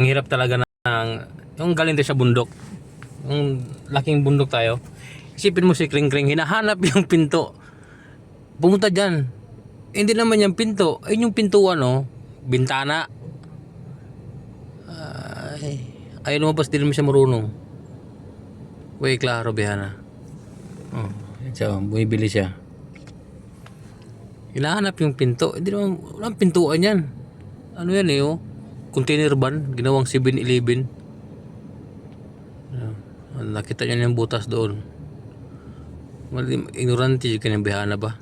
Ang hirap talaga ng yung galing tayo sa bundok. Yung laking bundok tayo. Isipin mo si Kring Kring, hinahanap yung pinto. Pumunta dyan. Hindi naman yung pinto. Ayun yung pintuan, no? Bintana. Ay lumabas, din naman siya marunong. Uy, klaro, bihana. Oh, siya, bumibili siya. Hinahanap yung pinto. Hindi naman, walang pintuan yan. Ano yan eh, oh? Container van, ginawang 7-Eleven. Nakita niya yung butas doon. Ignorante yung kanyang bihana ba?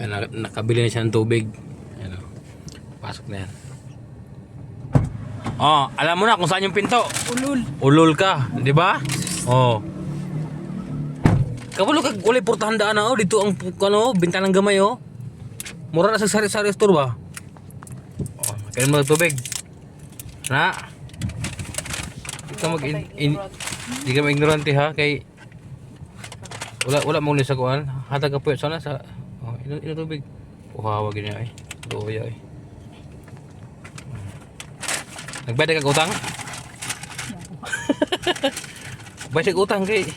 Ay, nakabili na siya ng tubig. Ano, pasok na yan. Oh, alam mo na kung saan yung pinto. Ulul. Ulul ka, di ba? Oh. Kabalo ka kulay portahan daan na, oh, dito ang ano, bintanang gamay, oh. Mura na sa sari-sari store ba? Oh, kain mo ng tubig. Na. Di ka mag-ignorante ha, kay wala mo ni sa kuan. Hatag ka po sana sa ino tubig. Hawag niya ay. Luya ay. Nagbayad ka utang? Bayad ka utang kay